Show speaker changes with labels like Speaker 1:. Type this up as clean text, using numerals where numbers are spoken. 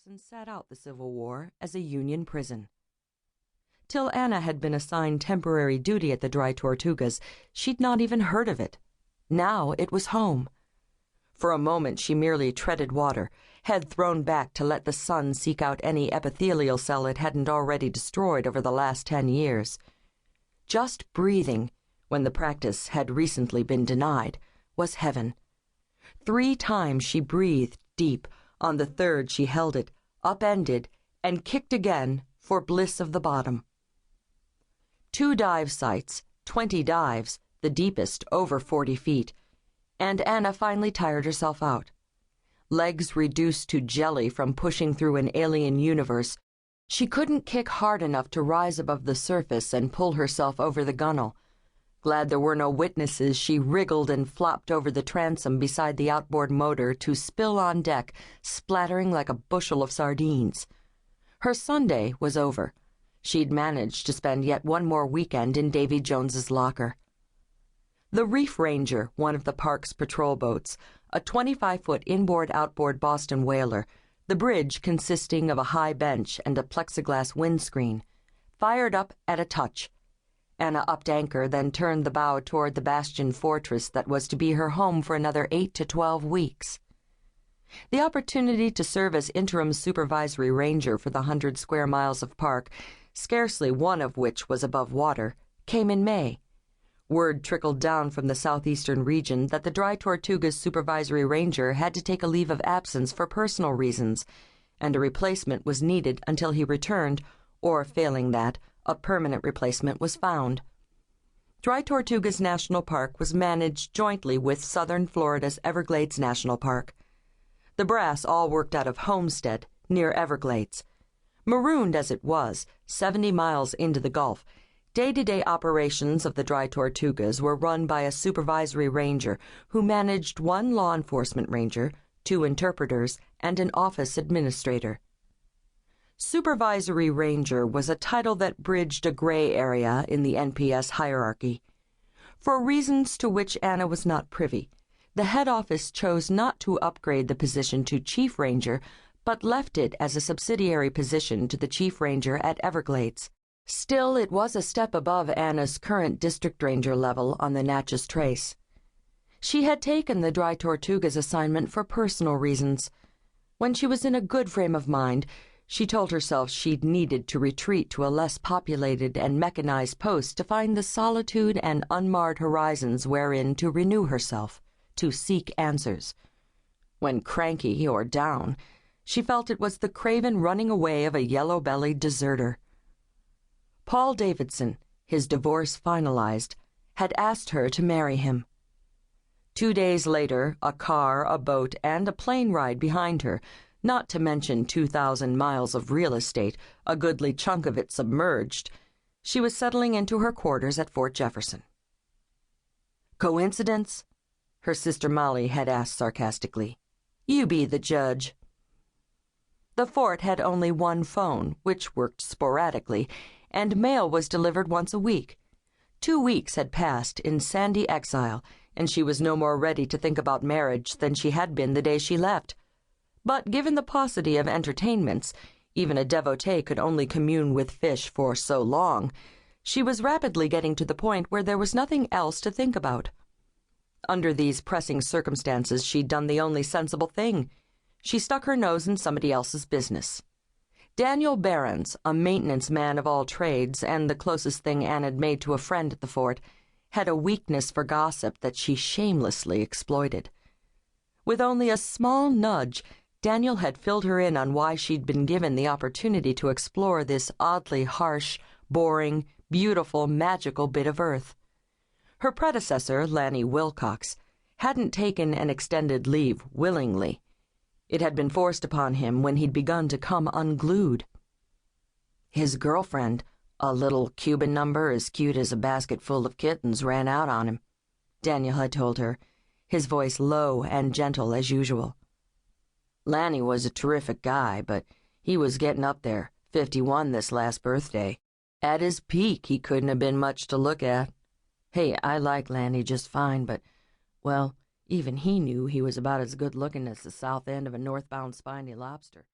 Speaker 1: Jefferson sat out the Civil War as a Union prison. Till Anna had been assigned temporary duty at the Dry Tortugas, she'd not even heard of it. Now it was home. For a moment she merely treaded water, head thrown back to let the sun seek out any epithelial cell it hadn't already destroyed over the last 10 years. Just breathing, when the practice had recently been denied, was heaven. 3 times she breathed deep. On the third she held it, upended, and kicked again for bliss of the bottom. 2 dive sites, 20 dives, the deepest over 40 feet, and Anna finally tired herself out. Legs reduced to jelly from pushing through an alien universe, she couldn't kick hard enough to rise above the surface and pull herself over the gunwale. Glad there were no witnesses, she wriggled and flopped over the transom beside the outboard motor to spill on deck, splattering like a bushel of sardines. Her Sunday was over. She'd managed to spend yet one more weekend in Davy Jones's locker. The Reef Ranger, one of the park's patrol boats, a 25-foot inboard-outboard Boston whaler, the bridge consisting of a high bench and a plexiglass windscreen, fired up at a touch. Anna upped anchor, then turned the bow toward the bastion fortress that was to be her home for another 8 to 12 weeks. The opportunity to serve as interim supervisory ranger for the 100 square miles of park, scarcely one of which was above water, came in May. Word trickled down from the southeastern region that the Dry Tortugas supervisory ranger had to take a leave of absence for personal reasons, and a replacement was needed until he returned, or, failing that, a permanent replacement was found. Dry Tortugas National Park was managed jointly with Southern Florida's Everglades National Park. The brass all worked out of Homestead, near Everglades. Marooned as it was, 70 miles into the Gulf, day-to-day operations of the Dry Tortugas were run by a supervisory ranger who managed 1 law enforcement ranger, 2 interpreters, and an office administrator. Supervisory Ranger was a title that bridged a gray area in the NPS hierarchy. For reasons to which Anna was not privy, the head office chose not to upgrade the position to Chief Ranger, but left it as a subsidiary position to the Chief Ranger at Everglades. Still, it was a step above Anna's current District Ranger level on the Natchez Trace. She had taken the Dry Tortugas assignment for personal reasons. When she was in a good frame of mind, she told herself she'd needed to retreat to a less populated and mechanized post to find the solitude and unmarred horizons wherein to renew herself, to seek answers. When cranky or down, she felt it was the craven running away of a yellow-bellied deserter. Paul Davidson, his divorce finalized, had asked her to marry him. 2 days later, a car, a boat, and a plane ride behind her, not to mention 2,000 miles of real estate, a goodly chunk of it submerged, she was settling into her quarters at Fort Jefferson. "Coincidence?" her sister Molly had asked sarcastically. "You be the judge." The fort had only 1 phone, which worked sporadically, and mail was delivered once a week. 2 weeks had passed in sandy exile, and she was no more ready to think about marriage than she had been the day she left. But given the paucity of entertainments, even a devotee could only commune with fish for so long, she was rapidly getting to the point where there was nothing else to think about. Under these pressing circumstances, she'd done the only sensible thing. She stuck her nose in somebody else's business. Daniel Behrens, a maintenance man of all trades and the closest thing Anne had made to a friend at the fort, had a weakness for gossip that she shamelessly exploited. With only a small nudge, Daniel had filled her in on why she'd been given the opportunity to explore this oddly harsh, boring, beautiful, magical bit of earth. Her predecessor, Lanny Wilcox, hadn't taken an extended leave willingly. It had been forced upon him when he'd begun to come unglued. His girlfriend, a little Cuban number as cute as a basket full of kittens, ran out on him, Daniel had told her, his voice low and gentle as usual. Lanny was a terrific guy, but he was getting up there, 51 this last birthday. At his peak, he couldn't have been much to look at. Hey, I like Lanny just fine, but, well, even he knew he was about as good-looking as the south end of a northbound spiny lobster.